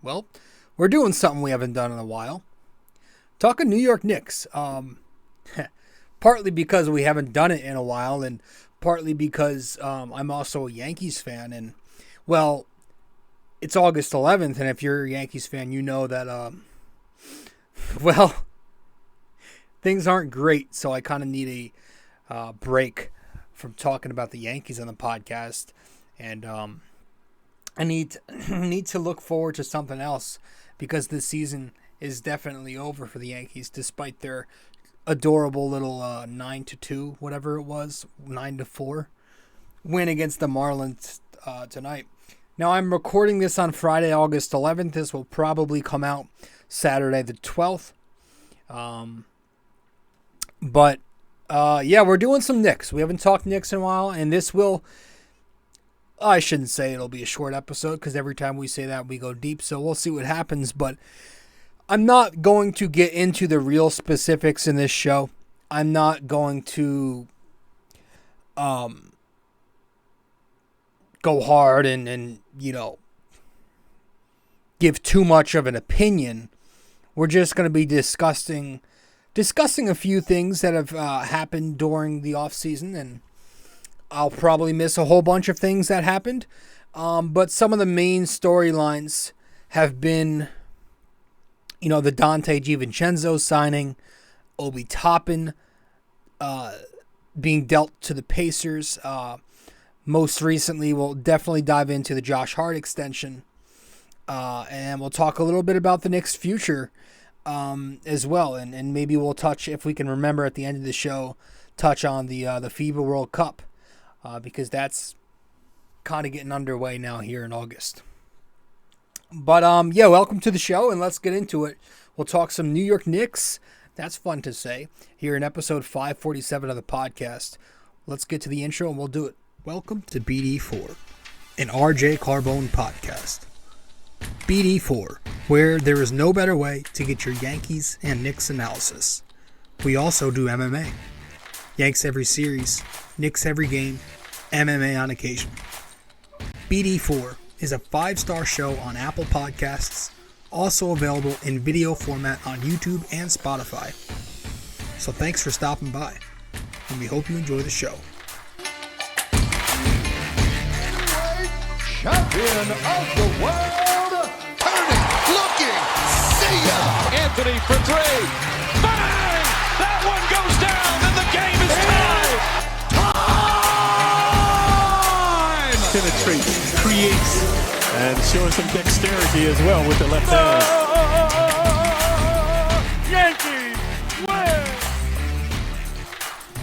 Well, we're doing something we haven't done in a while. Talking New York Knicks. Partly because we haven't done it in a while, and partly because I'm also a Yankees fan. And, well, it's August 11th, and if you're a Yankees fan, you know that, well, things aren't great, so I kind of need a break from talking about the Yankees on the podcast. And I need to look forward to something else because this season is definitely over for the Yankees, despite their adorable little 9-2, whatever it was, 9-4 win against the Marlins tonight. Now, I'm recording this on Friday, August 11th. This will probably come out Saturday the 12th. But we're doing some Knicks. We haven't talked Knicks in a while, and this will... I shouldn't say it'll be a short episode because every time we say that, we go deep. So we'll see what happens. But I'm not going to get into the real specifics in this show. I'm not going to go hard and give too much of an opinion. We're just going to be discussing a few things that have happened during the offseason, and I'll probably miss a whole bunch of things that happened. But some of the main storylines have been, the DiVincenzo signing, Obi Toppin being dealt to the Pacers. Most recently, we'll definitely dive into the Josh Hart extension. And we'll talk a little bit about the Knicks' future as well. And maybe we'll touch, if we can remember at the end of the show, touch on the FIBA World Cup. Because that's kind of getting underway now here in August. But, welcome to the show, and let's get into it. We'll talk some New York Knicks. That's fun to say. Here in episode 547 of the podcast. Let's get to the intro, and we'll do it. Welcome to BD4, an RJ Carbone podcast. BD4, where there is no better way to get your Yankees and Knicks analysis. We also do MMA. Yanks every series, Knicks every game, MMA on occasion. BD4 is a 5-star show on Apple Podcasts, also available in video format on YouTube and Spotify. So thanks for stopping by, and we hope you enjoy the show. Champion of the world, turning, looking, see ya! Anthony for three, bang! That one goes down, and the game is tied! Time! Penetrates, creates, and showing some dexterity as well with the left hand. Yankees win!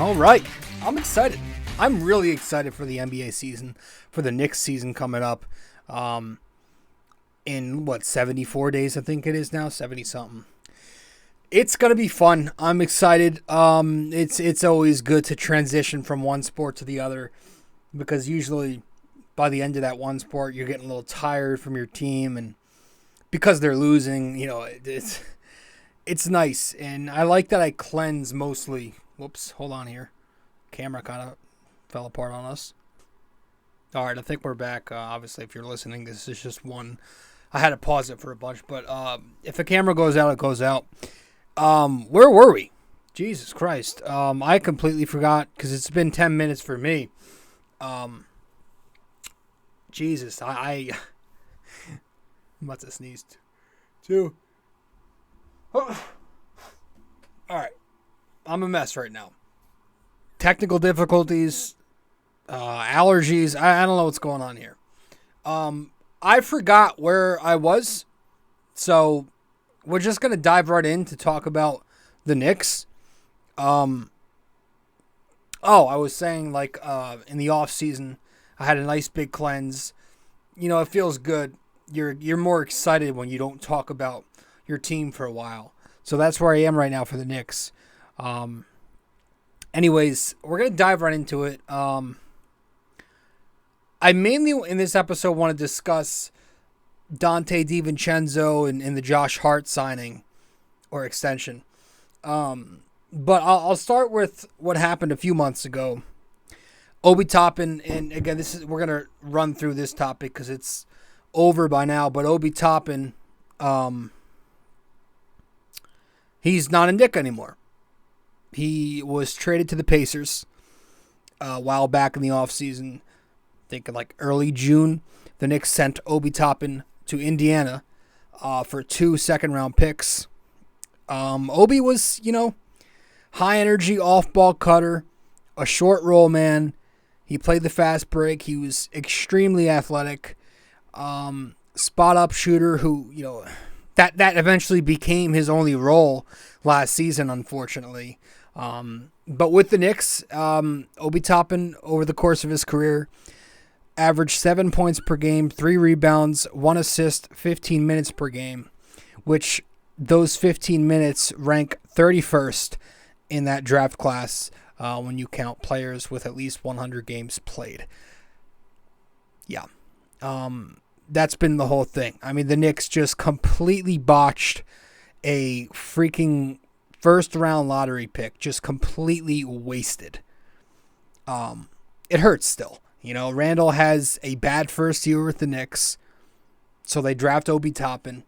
All right, I'm excited. I'm really excited for the NBA season, for the Knicks season coming up in, 74 days, I think it is now, 70-something. It's going to be fun. I'm excited. It's always good to transition from one sport to the other because usually by the end of that one sport, you're getting a little tired from your team, and because they're losing, it's nice. And I like that I cleanse mostly. Whoops, hold on here. Camera kind of fell apart on us. All right, I think we're back. Obviously, if you're listening, this is just one. I had to pause it for a bunch, but if the camera goes out, it goes out. Where were we? Jesus Christ. I completely forgot because it's been 10 minutes for me. Jesus, I'm about to sneeze too. All right. I'm a mess right now. Technical difficulties, allergies. I don't know what's going on here. I forgot where I was, so we're just going to dive right in to talk about the Knicks. I was saying, in the offseason, I had a nice big cleanse. It feels good. You're more excited when you don't talk about your team for a while. So that's where I am right now for the Knicks. Anyways, we're going to dive right into it. I mainly, in this episode, want to discuss DiVincenzo and the Josh Hart signing or extension. But I'll start with what happened a few months ago. Obi Toppin, and again, we're going to run through this topic because it's over by now, but Obi Toppin He's not a Knick anymore. He was traded to the Pacers a while back in the offseason. I think like early June, the Knicks sent Obi Toppin to Indiana for 2 second-round picks. Obi was, high energy, off-ball cutter, a short roll man. He played the fast break. He was extremely athletic. Spot-up shooter who, that eventually became his only role last season, unfortunately. But with the Knicks, Obi Toppin, over the course of his career, averaged 7 points per game, 3 rebounds, 1 assist, 15 minutes per game, which those 15 minutes rank 31st in that draft class when you count players with at least 100 games played. Yeah. That's been the whole thing. I mean, the Knicks just completely botched a freaking first-round lottery pick, just completely wasted. It hurts still. Randall has a bad first year with the Knicks, so they draft Obi Toppin,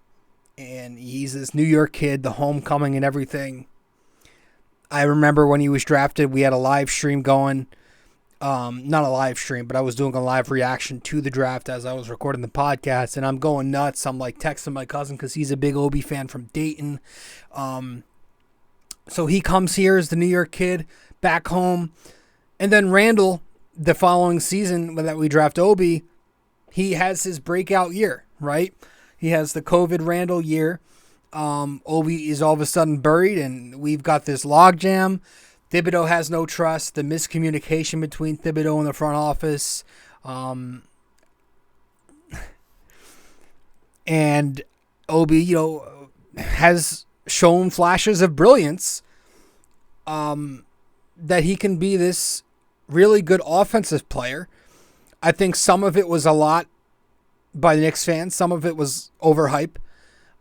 and he's this New York kid, the homecoming and everything. I remember when he was drafted, we had a live stream going. Not a live stream, but I was doing a live reaction to the draft as I was recording the podcast, and I'm going nuts. I'm like texting my cousin because he's a big Obi fan from Dayton. So he comes here as the New York kid back home, and then Randall, the following season that we draft Obi, he has his breakout year, right? He has the COVID Randall year. Obi is all of a sudden buried, and we've got this logjam. Thibodeau has no trust. The miscommunication between Thibodeau and the front office. And Obi, has shown flashes of brilliance that he can be this really good offensive player. I think some of it was a lot by the Knicks fans. Some of it was overhype.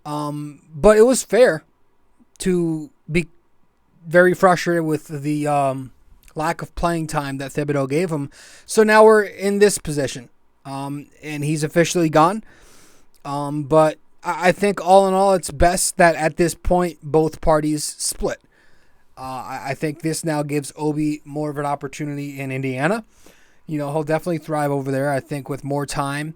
But it was fair to be very frustrated with the lack of playing time that Thibodeau gave him. So now we're in this position. And he's officially gone. But I think all in all, it's best that at this point, both parties split. I think this now gives Obi more of an opportunity in Indiana. He'll definitely thrive over there, I think, with more time.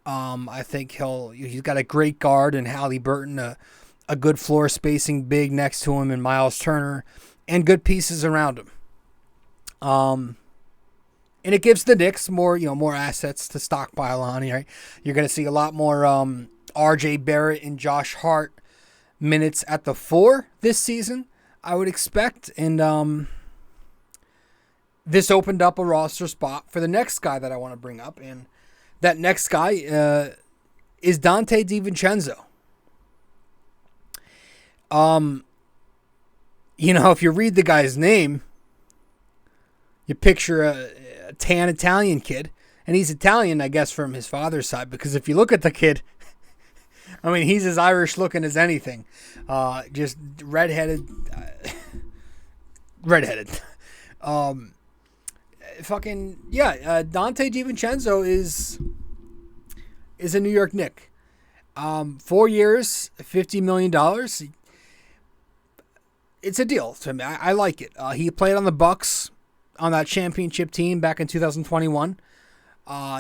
I think he's got a great guard in Halliburton, a good floor spacing big next to him in Miles Turner, and good pieces around him. And it gives the Knicks more assets to stockpile on. Right? You're going to see a lot more R.J. Barrett and Josh Hart minutes at the 4 this season, I would expect. And this opened up a roster spot for the next guy that I want to bring up. And that next guy is Donte DiVincenzo. If you read the guy's name, you picture a tan Italian kid. And he's Italian, I guess, from his father's side. Because if you look at the kid, I mean, he's as Irish looking as anything. Just redheaded. Donte DiVincenzo is a New York Knick. 4 years, $50 million. It's a deal to me. I like it. He played on the Bucks on that championship team back in 2021.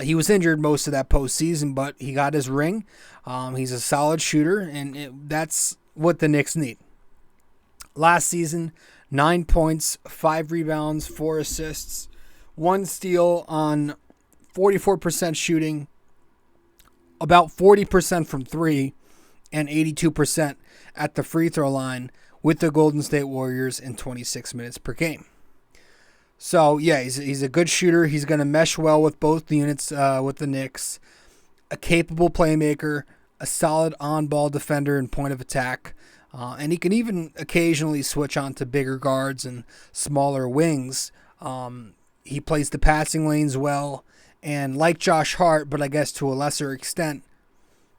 He was injured most of that postseason, but he got his ring. He's a solid shooter, and that's what the Knicks need. Last season, 9 points, 5 rebounds, 4 assists, 1 steal on 44% shooting, about 40% from 3, and 82% at the free throw line with the Golden State Warriors in 26 minutes per game. So, yeah, he's a good shooter. He's going to mesh well with both units with the Knicks. A capable playmaker, a solid on-ball defender and point of attack. And he can even occasionally switch on to bigger guards and smaller wings. He plays the passing lanes well. And like Josh Hart, but I guess to a lesser extent,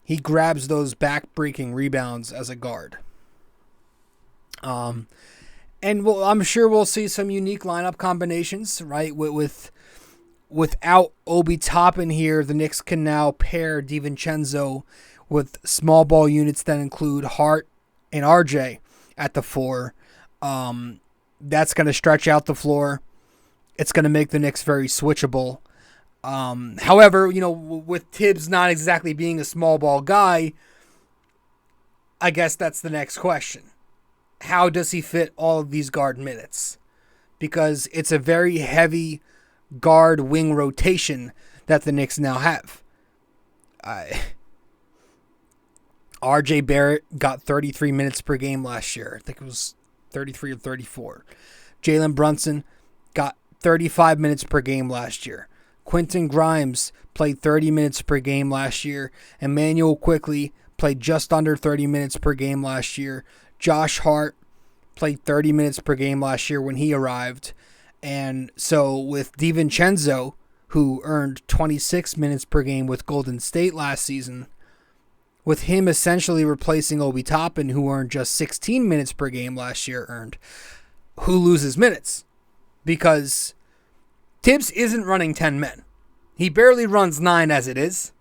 he grabs those back-breaking rebounds as a guard. And I'm sure we'll see some unique lineup combinations, right? Without Obi Toppin here, the Knicks can now pair DiVincenzo with small ball units that include Hart and RJ at the 4. That's going to stretch out the floor. It's going to make the Knicks very switchable. However, with Thibs not exactly being a small ball guy, I guess that's the next question. How does he fit all of these guard minutes? Because it's a very heavy guard wing rotation that the Knicks now have. RJ Barrett got 33 minutes per game last year. I think it was 33 or 34. Jalen Brunson got 35 minutes per game last year. Quentin Grimes played 30 minutes per game last year. Emmanuel Quickley played just under 30 minutes per game last year. Josh Hart played 30 minutes per game last year when he arrived. And so with DiVincenzo, who earned 26 minutes per game with Golden State last season, with him essentially replacing Obi Toppin, who earned just 16 minutes per game last year, who loses minutes? Because Thibs isn't running 10 men. He barely runs 9 as it is.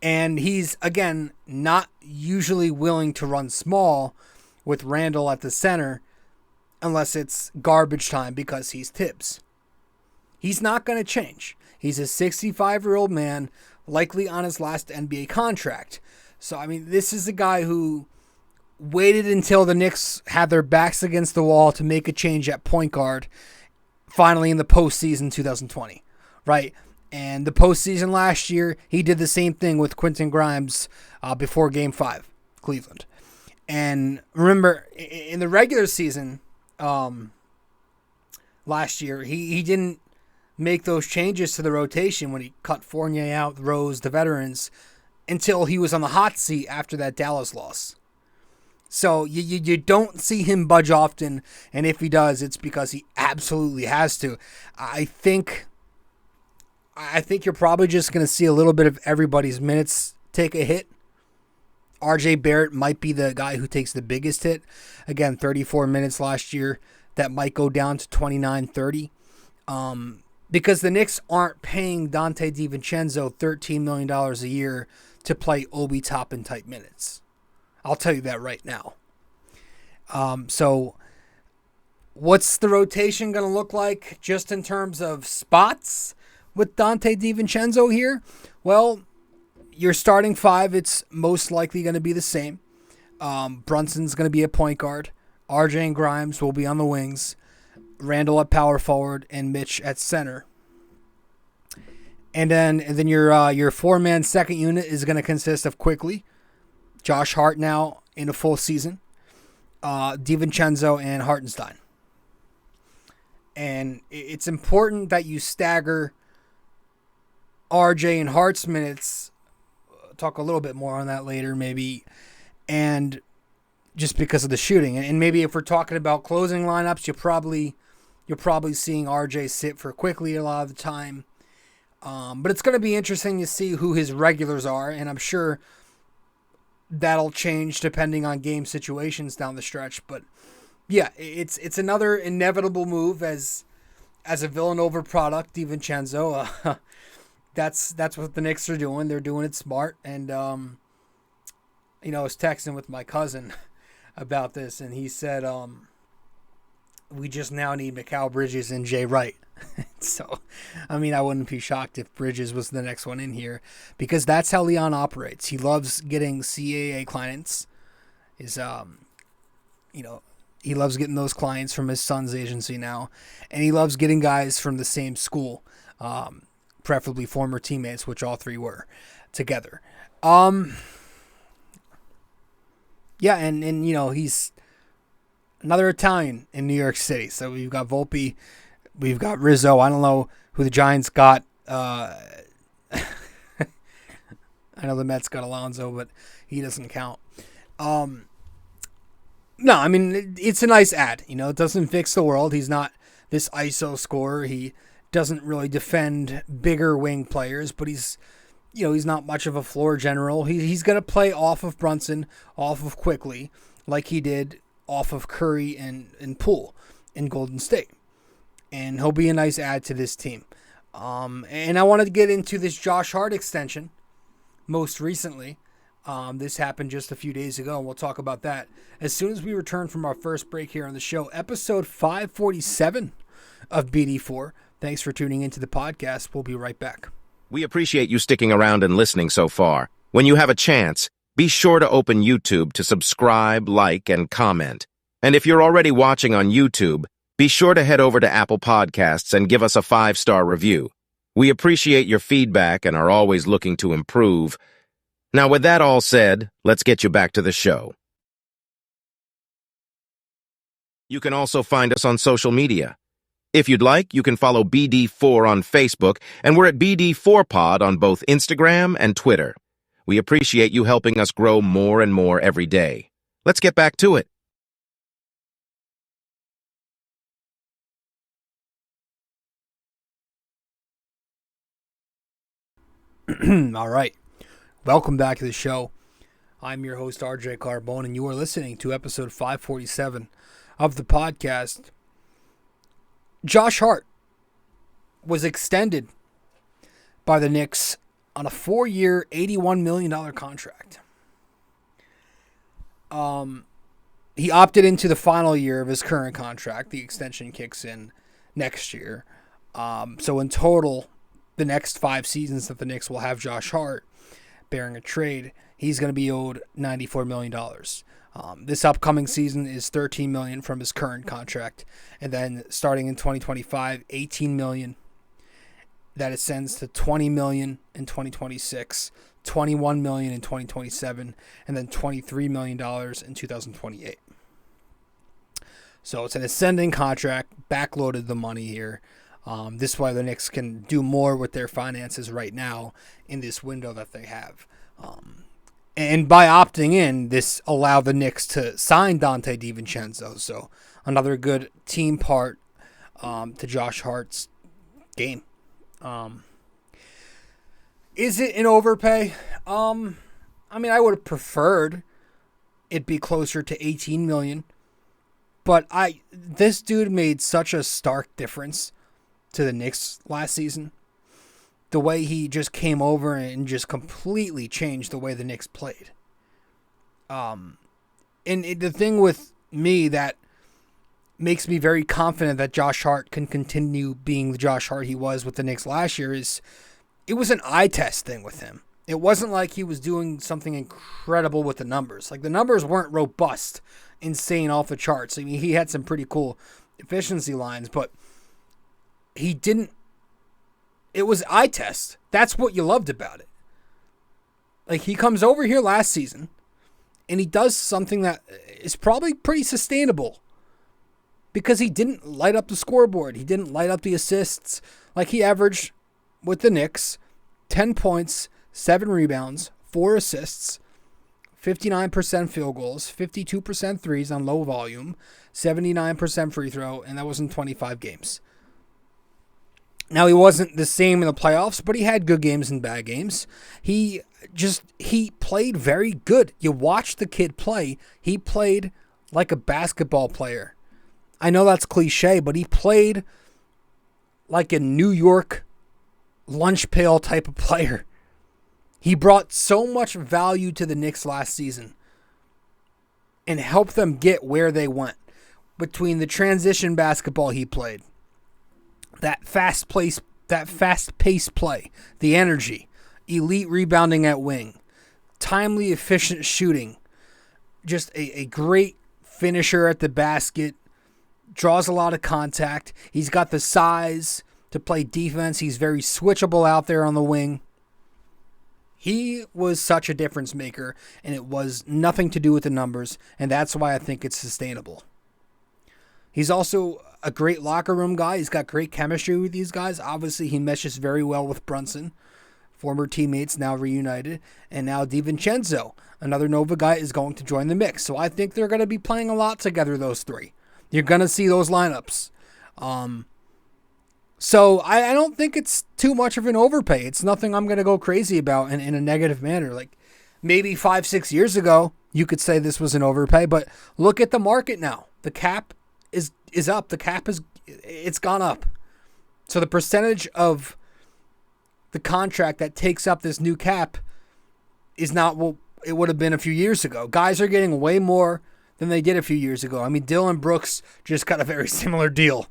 And he's, again, not usually willing to run small with Randall at the center unless it's garbage time because he's Thibs. He's not going to change. He's a 65-year-old man, likely on his last NBA contract. So, this is a guy who waited until the Knicks had their backs against the wall to make a change at point guard, finally in the postseason 2020, right? And the postseason last year, he did the same thing with Quentin Grimes before Game 5, Cleveland. And remember, in the regular season last year, he didn't make those changes to the rotation when he cut Fournier out, Rose, the veterans, until he was on the hot seat after that Dallas loss. So you don't see him budge often, and if he does, it's because he absolutely has to. I think you're probably just going to see a little bit of everybody's minutes take a hit. RJ Barrett might be the guy who takes the biggest hit. Again, 34 minutes last year. That might go down to 29-30. Because the Knicks aren't paying Dante DiVincenzo $13 million a year to play Obi Toppin type minutes. I'll tell you that right now. So what's the rotation going to look like just in terms of spots with Dante DiVincenzo here? Well, your starting 5, it's most likely going to be the same. Brunson's going to be a point guard. RJ and Grimes will be on the wings. Randall at power forward and Mitch at center. And then your 4-man second unit is going to consist of Quickley, Josh Hart now in a full season, DiVincenzo, and Hartenstein. And it's important that you stagger RJ and Hart's minutes. I'll talk a little bit more on that later, maybe. And just because of the shooting. And maybe if we're talking about closing lineups, you're probably seeing RJ sit for Quickley a lot of the time. But it's going to be interesting to see who his regulars are, and I'm sure that'll change depending on game situations down the stretch. But yeah, it's another inevitable move as a Villanova product, DiVincenzo. That's what the Knicks are doing. They're doing it smart. And I was texting with my cousin about this, and he said we just now need Mikal Bridges and Jay Wright. So, I wouldn't be shocked if Bridges was the next one in here, because that's how Leon operates. He loves getting CAA clients. He loves getting those clients from his son's agency now, and he loves getting guys from the same school, preferably former teammates, which all 3 were together. Yeah, and he's another Italian in New York City. So we've got Volpe, we've got Rizzo. I don't know who the Giants got. I know the Mets got Alonso, but he doesn't count. No, it's a nice ad. It doesn't fix the world. He's not this ISO scorer. He doesn't really defend bigger wing players, but he's not much of a floor general. He's going to play off of Brunson, off of Quickley, like he did off of Curry and Poole in Golden State. And he'll be a nice add to this team. And I wanted to get into this Josh Hart extension most recently. This happened just a few days ago, and we'll talk about that as soon as we return from our first break here on the show, episode 547 of BD4. Thanks for tuning into the podcast. We'll be right back. We appreciate you sticking around and listening so far. When you have a chance, be sure to open YouTube to subscribe, like, and comment. And if you're already watching on YouTube, be sure to head over to Apple Podcasts and give us a 5-star review. We appreciate your feedback and are always looking to improve. Now, with that all said, let's get you back to the show. You can also find us on social media. If you'd like, you can follow BD4 on Facebook, and we're at BD4Pod on both Instagram and Twitter. We appreciate you helping us grow more and more every day. Let's get back to it. All right. Welcome back to the show. I'm your host, RJ Carbone, and you are listening to episode 547 of the podcast. Josh Hart was extended by the Knicks on a 4-year, $81 million contract. He opted into the final year of his current contract. The extension kicks in next year. So in total, the next 5 seasons that the Knicks will have Josh Hart, bearing a trade, he's going to be owed $94 million. This upcoming season is $13 million from his current contract, and then starting in 2025, $18 million. That ascends to $20 million in 2026, $21 million in 2027, and then $23 million in 2028. So it's an ascending contract, backloaded the money here. This is why the Knicks can do more with their finances right now in this window that they have. And by opting in, this allowed the Knicks to sign Donte DiVincenzo. So another good team part to Josh Hart's game. Is it an overpay? I mean, I would have preferred it be closer to $18 million. But this dude made such a stark difference to the Knicks last season. The way he just came over and just completely changed the way the Knicks played. And the thing with me that makes me very confident that Josh Hart can continue being the Josh Hart he was with the Knicks last year is it was an eye test thing with him. It wasn't like he was doing something incredible with the numbers. Like, the numbers weren't robust, insane, off the charts. I mean, he had some pretty cool efficiency lines, but he didn't. It was eye test. That's what you loved about it. Like, he comes over here last season, and he does something that is probably pretty sustainable because he didn't light up the scoreboard. He didn't light up the assists. Like, he averaged, with the Knicks, 10 points, 7 rebounds, 4 assists, 59% field goals, 52% threes on low volume, 79% free throw, and that was in 25 games. Now, he wasn't the same in the playoffs, but he had good games and bad games. He played very good. You watch the kid play. He played like a basketball player. I know that's cliche, but he played like a New York lunch pail type of player. He brought so much value to the Knicks last season and helped them get where they went. Between the transition basketball he played, that fast-paced play, the energy, elite rebounding at wing, timely, efficient shooting, just a great finisher at the basket, draws a lot of contact. He's got the size to play defense. He's very switchable out there on the wing. He was such a difference maker, and it was nothing to do with the numbers, and that's why I think it's sustainable. He's also a great locker room guy. He's got great chemistry with these guys. Obviously, he meshes very well with Brunson, former teammates now reunited, and now DiVincenzo, another Nova guy, is going to join the mix. So I think they're going to be playing a lot together, those three. You're going to see those lineups. So I don't think it's too much of an overpay. It's nothing I'm going to go crazy about in a negative manner. Like, maybe 5-6 years ago, you could say this was an overpay, but look at the market now. The cap is up. The cap it's gone up. So the percentage of the contract that takes up this new cap is not it would have been a few years ago. Guys are getting way more than they did a few years ago. I mean, Dylan Brooks just got a very similar deal.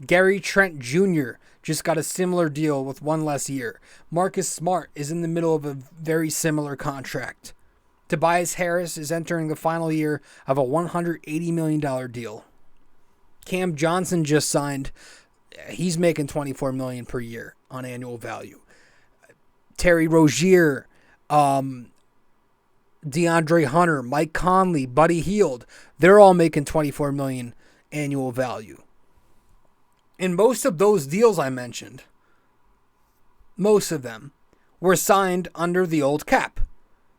Gary Trent Jr. just got a similar deal with one less year. Marcus Smart is in the middle of a very similar contract. Tobias Harris is entering the final year of a $180 million deal. Cam Johnson just signed. He's making $24 million per year on annual value. Terry Rozier, DeAndre Hunter, Mike Conley, Buddy Hield, they're all making $24 million annual value. And most of those deals I mentioned, most of them were signed under the old cap,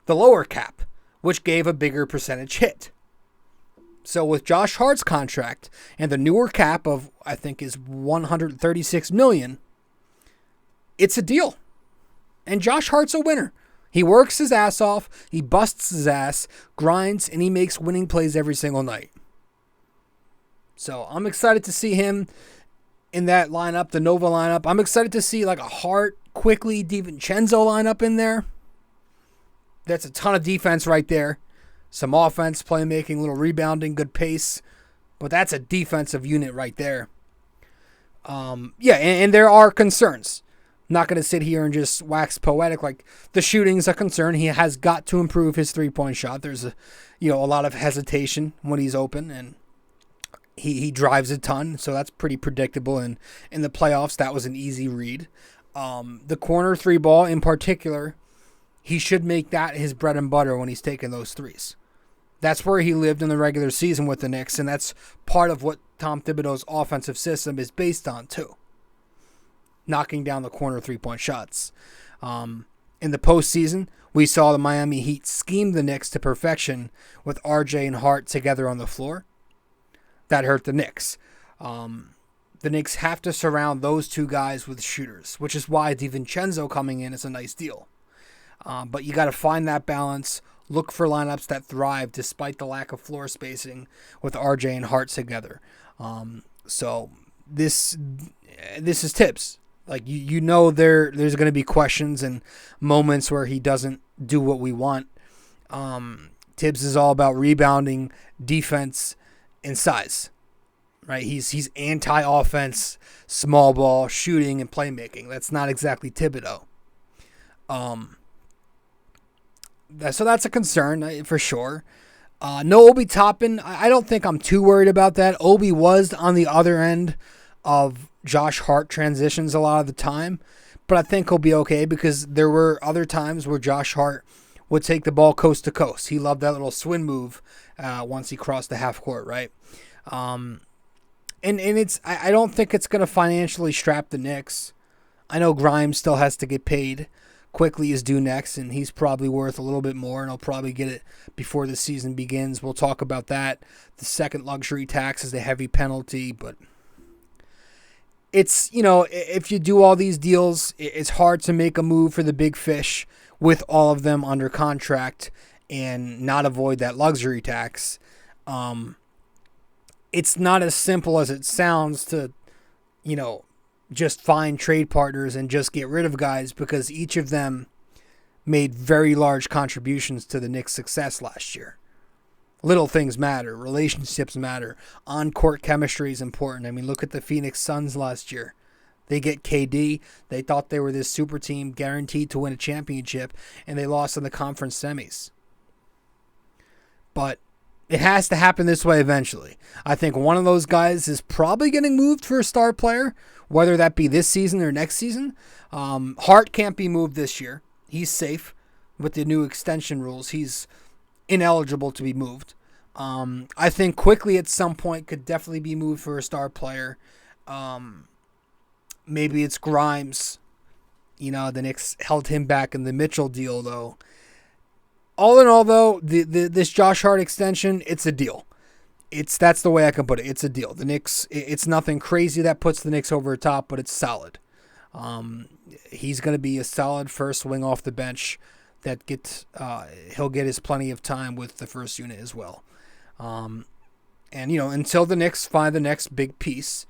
the lower cap, which gave a bigger percentage hit. So with Josh Hart's contract and the newer cap of, I think, is $136 million, it's a deal. And Josh Hart's a winner. He works his ass off, he busts his ass, grinds, and he makes winning plays every single night. So I'm excited to see him in that lineup, the Nova lineup. I'm excited to see like a Hart, quickly DiVincenzo lineup in there. That's a ton of defense right there. Some offense, playmaking, little rebounding, good pace. But that's a defensive unit right there. And there are concerns. Not going to sit here and just wax poetic. Like, the shooting's a concern. He has got to improve his three-point shot. There's a lot of hesitation when he's open, and he drives a ton, so that's pretty predictable. And in the playoffs, that was an easy read. The corner three ball in particular, he should make that his bread and butter when he's taking those threes. That's where he lived in the regular season with the Knicks, and that's part of what Tom Thibodeau's offensive system is based on too. Knocking down the corner three-point shots. In the postseason, we saw the Miami Heat scheme the Knicks to perfection with RJ and Hart together on the floor. That hurt the Knicks. The Knicks have to surround those two guys with shooters, which is why DiVincenzo coming in is a nice deal. But you got to find that balance. Look for lineups that thrive despite the lack of floor spacing with RJ and Hart together. So this is Thibs. Like, you know there's going to be questions and moments where he doesn't do what we want. Thibs is all about rebounding, defense, and size. Right? He's anti-offense, small ball, shooting, and playmaking. That's not exactly Thibodeau. So that's a concern for sure. No Obi Toppin. I don't think I'm too worried about that. Obi was on the other end of Josh Hart transitions a lot of the time, but I think he'll be okay because there were other times where Josh Hart would take the ball coast to coast. He loved that little swing move once he crossed the half court, right? And it's I don't think it's going to financially strap the Knicks. I know Grimes still has to get paid. Quickly is due next, and he's probably worth a little bit more, and he'll probably get it before the season begins. We'll talk about that. The second luxury tax is a heavy penalty, but it's, if you do all these deals, it's hard to make a move for the big fish with all of them under contract and not avoid that luxury tax. It's not as simple as it sounds to, just find trade partners and just get rid of guys, because each of them made very large contributions to the Knicks' success last year. Little things matter. Relationships matter. On-court chemistry is important. I mean, look at the Phoenix Suns last year. They get KD. They thought they were this super team guaranteed to win a championship, and they lost in the conference semis. But it has to happen this way eventually. I think one of those guys is probably getting moved for a star player, whether that be this season or next season. Hart can't be moved this year. He's safe with the new extension rules. He's ineligible to be moved. I think quickly at some point could definitely be moved for a star player. Maybe it's Grimes. The Knicks held him back in the Mitchell deal, though. All in all, though, this Josh Hart extension, it's a deal. That's the way I can put it. It's a deal. The Knicks, it's nothing crazy that puts the Knicks over the top, but it's solid. He's going to be a solid first wing off the bench that he'll get his plenty of time with the first unit as well. And until the Knicks find the next big piece,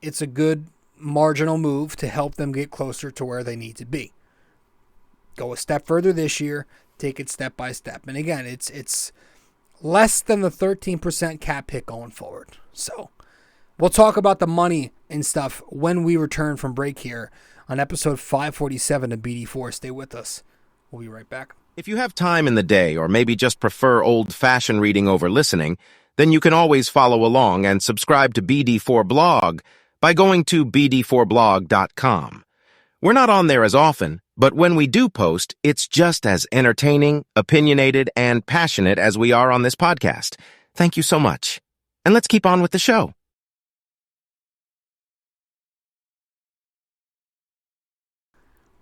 it's a good marginal move to help them get closer to where they need to be. Go a step further this year, take it step by step. And again, it's less than the 13% cap hit going forward. So we'll talk about the money and stuff when we return from break here on episode 547 of BD4. Stay with us. We'll be right back. If you have time in the day or maybe just prefer old-fashioned reading over listening, then you can always follow along and subscribe to BD4 Blog by going to bd4blog.com. We're not on there as often, but when we do post, it's just as entertaining, opinionated, and passionate as we are on this podcast. Thank you so much. And let's keep on with the show.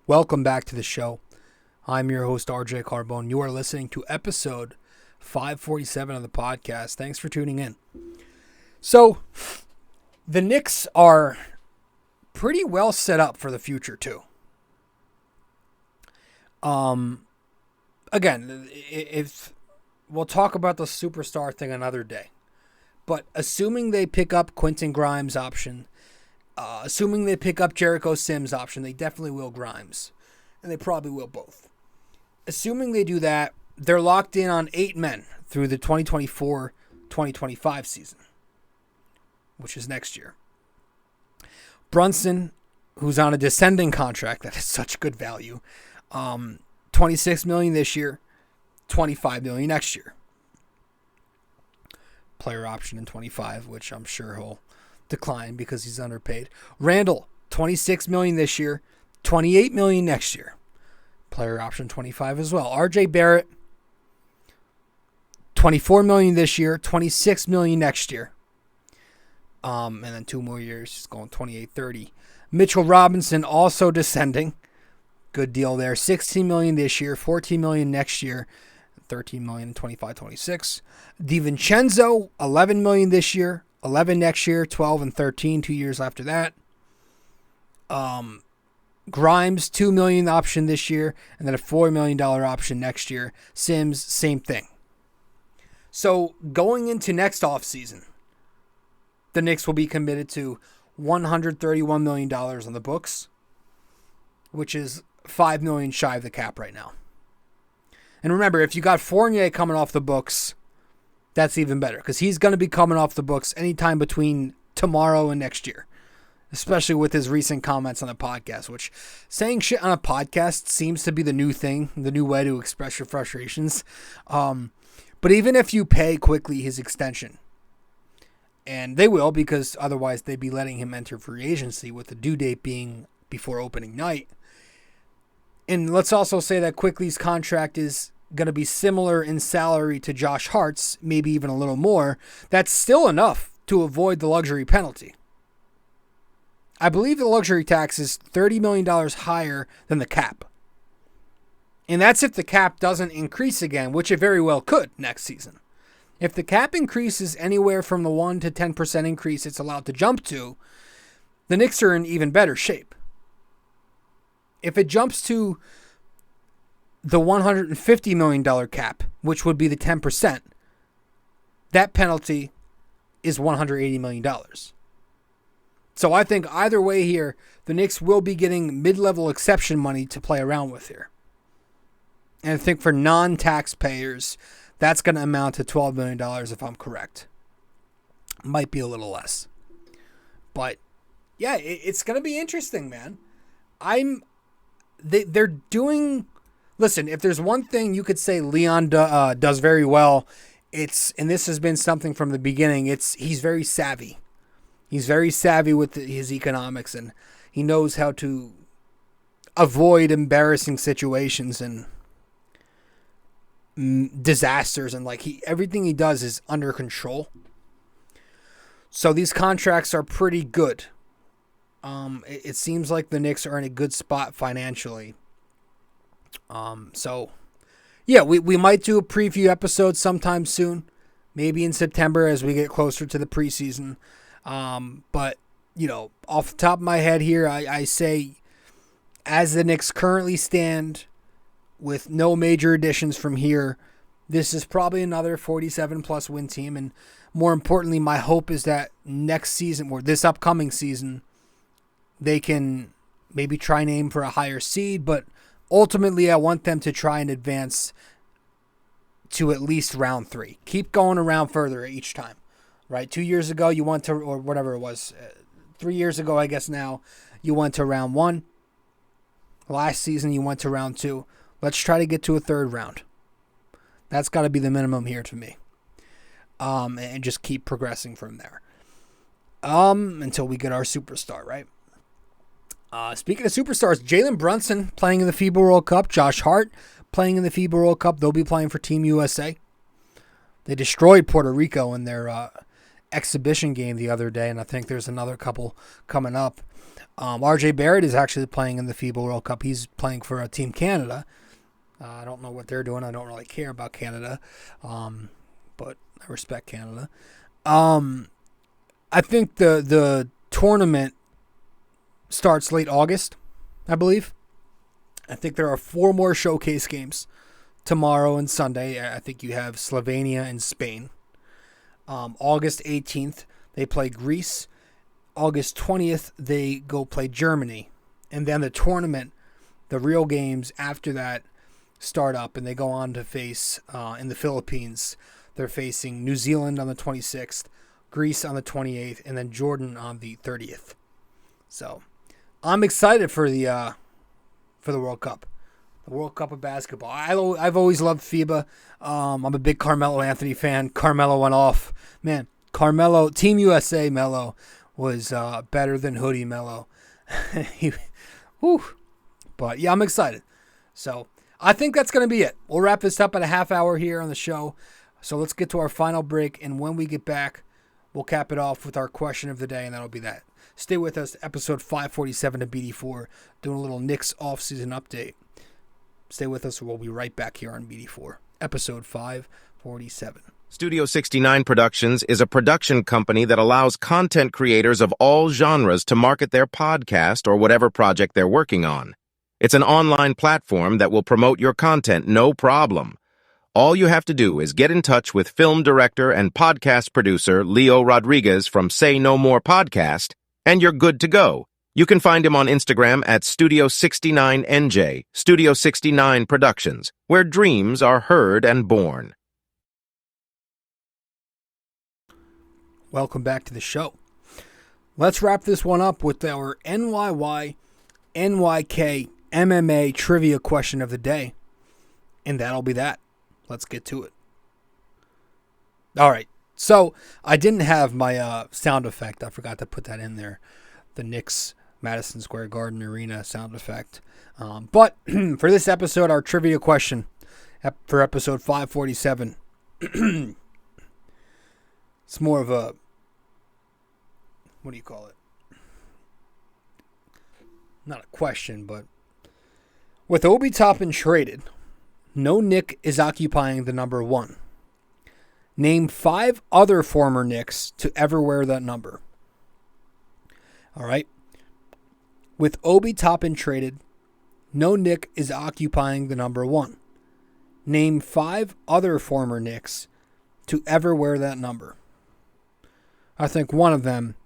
Welcome back to the show. I'm your host, RJ Carbone. You are listening to episode 547 of the podcast. Thanks for tuning in. So, the Knicks are pretty well set up for the future, too. Again, if we'll talk about the superstar thing another day. But assuming they pick up Quentin Grimes' option, assuming they pick up Jericho Sims' option, they definitely will Grimes. And they probably will both. Assuming they do that, they're locked in on 8 men through the 2024-2025 season, which is next year. Brunson, who's on a descending contract that has such good value, $26 million this year, $25 million next year. Player option in 25, which I'm sure he'll decline because he's underpaid. Randall, $26 million this year, $28 million next year. Player option 25 as well. RJ Barrett, $24 million this year, $26 million next year. And then 2 more years, he's going 28, 30. Mitchell Robinson also descending. Good deal there. $16 million this year, $14 million next year, $13 million in 25, 26. DiVincenzo, $11 million this year, $11 next year, 12 and 13, 2 years after that. Grimes, $2 million option this year, and then a $4 million option next year. Sims, same thing. So going into next offseason, the Knicks will be committed to $131 million on the books, which is $5 million shy of the cap right now. And remember, if you got Fournier coming off the books, that's even better, because he's going to be coming off the books anytime between tomorrow and next year. Especially with his recent comments on the podcast, which saying shit on a podcast seems to be the new thing, the new way to express your frustrations. But even if you pay quickly his extension, and they will, because otherwise they'd be letting him enter free agency with the due date being before opening night. And let's also say that Quickly's contract is going to be similar in salary to Josh Hart's, maybe even a little more. That's still enough to avoid the luxury penalty. I believe the luxury tax is $30 million higher than the cap. And that's if the cap doesn't increase again, which it very well could next season. If the cap increases anywhere from the 1 to 10% increase it's allowed to jump to, the Knicks are in even better shape. If it jumps to the $150 million cap, which would be the 10%, that penalty is $180 million. So I think either way here, the Knicks will be getting mid-level exception money to play around with here. And I think for non-taxpayers, that's going to amount to $12 million if I'm correct. Might be a little less. But, yeah, it's going to be interesting, man. They're doing... Listen, if there's one thing you could say Leon does very well, and this has been something from the beginning, he's very savvy. He's very savvy with his economics, and he knows how to avoid embarrassing situations and disasters, and everything he does is under control. So these contracts are pretty good. It seems like the Knicks are in a good spot financially. So yeah, we might do a preview episode sometime soon, maybe in September as we get closer to the preseason. But, off the top of my head here, I say as the Knicks currently stand with no major additions from here, this is probably another 47-plus win team. And more importantly, my hope is that next season, or this upcoming season, they can maybe try and aim for a higher seed. But ultimately, I want them to try and advance to at least round 3. Keep going around further each time, right? 2 years ago, you went to, or whatever it was, 3 years ago, I guess now, you went to round 1. Last season, you went to round 2. Let's try to get to a third round. That's got to be the minimum here to me. And just keep progressing from there. Until we get our superstar, right? Speaking of superstars, Jalen Brunson playing in the FIBA World Cup. Josh Hart playing in the FIBA World Cup. They'll be playing for Team USA. They destroyed Puerto Rico in their exhibition game the other day, and I think there's another couple coming up. RJ Barrett is actually playing in the FIBA World Cup. He's playing for Team Canada. I don't know what they're doing. I don't really care about Canada, but I respect Canada. I think the tournament starts late August, I believe. I think there are 4 more showcase games tomorrow and Sunday. I think you have Slovenia and Spain. August 18th, they play Greece. August 20th, they go play Germany. And then the tournament, the real games after that start up, and they go on to face, in the Philippines, they're facing New Zealand on the 26th, Greece on the 28th, and then Jordan on the 30th. So I'm excited for the World Cup. The World Cup of basketball. I've always loved FIBA. I'm a big Carmelo Anthony fan. Carmelo went off. Man, Carmelo, Team USA Melo was better than Hoodie Melo. But yeah, I'm excited. So I think that's going to be it. We'll wrap this up at a half hour here on the show. So let's get to our final break. And when we get back, we'll cap it off with our question of the day. And that'll be that. Stay with us. Episode 547 of BD4. Doing a little Knicks offseason update. Stay with us, or we'll be right back here on BD4. Episode 547. Studio 69 Productions is a production company that allows content creators of all genres to market their podcast or whatever project they're working on. It's an online platform that will promote your content, no problem. All you have to do is get in touch with film director and podcast producer Leo Rodriguez from Say No More Podcast, and you're good to go. You can find him on Instagram at Studio 69NJ, Studio 69 Productions, where dreams are heard and born. Welcome back to the show. Let's wrap this one up with our NYY-NYK-MMA trivia question of the day. And that'll be that. Let's get to it. All right. So I didn't have my sound effect. I forgot to put that in there. The Knicks Madison Square Garden Arena sound effect. But for this episode, our trivia question for episode 547. It's more of a, what do you call it? Not a question, but with Obi Toppin traded, no Knick is occupying the number 1. Name 5 other former Knicks to ever wear that number. All right. With Obi Toppin traded, no Knick is occupying the number 1. Name 5 other former Knicks to ever wear that number. I think one of them,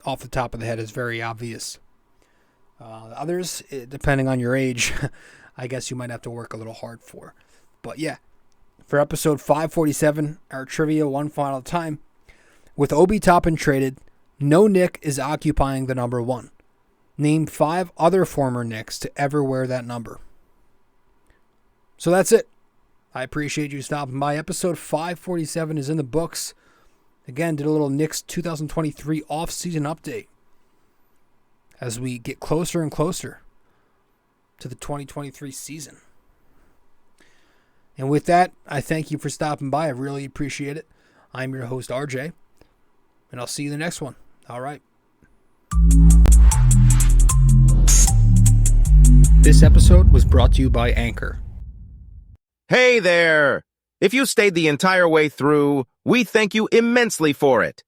off the top of the head, is very obvious. The others, depending on your age, I guess you might have to work a little hard for. But yeah, for episode 547, our trivia one final time. With Obi Toppin traded, no Knick is occupying the number 1. Name 5 other former Knicks to ever wear that number. So that's it. I appreciate you stopping by. Episode 547 is in the books. Again, did a little Knicks 2023 off-season update as we get closer and closer to the 2023 season. And with that, I thank you for stopping by. I really appreciate it. I'm your host, RJ, and I'll see you in the next one. All right. This episode was brought to you by Anchor. Hey there! If you stayed the entire way through, we thank you immensely for it.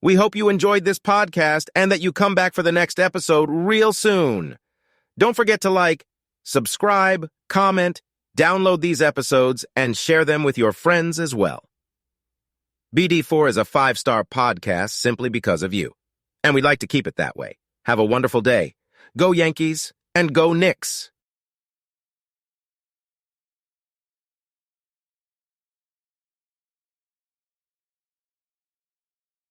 We hope you enjoyed this podcast and that you come back for the next episode real soon. Don't forget to like, subscribe, comment, download these episodes, and share them with your friends as well. BD4 is a 5-star podcast simply because of you, and we'd like to keep it that way. Have a wonderful day. Go Yankees, and go Knicks!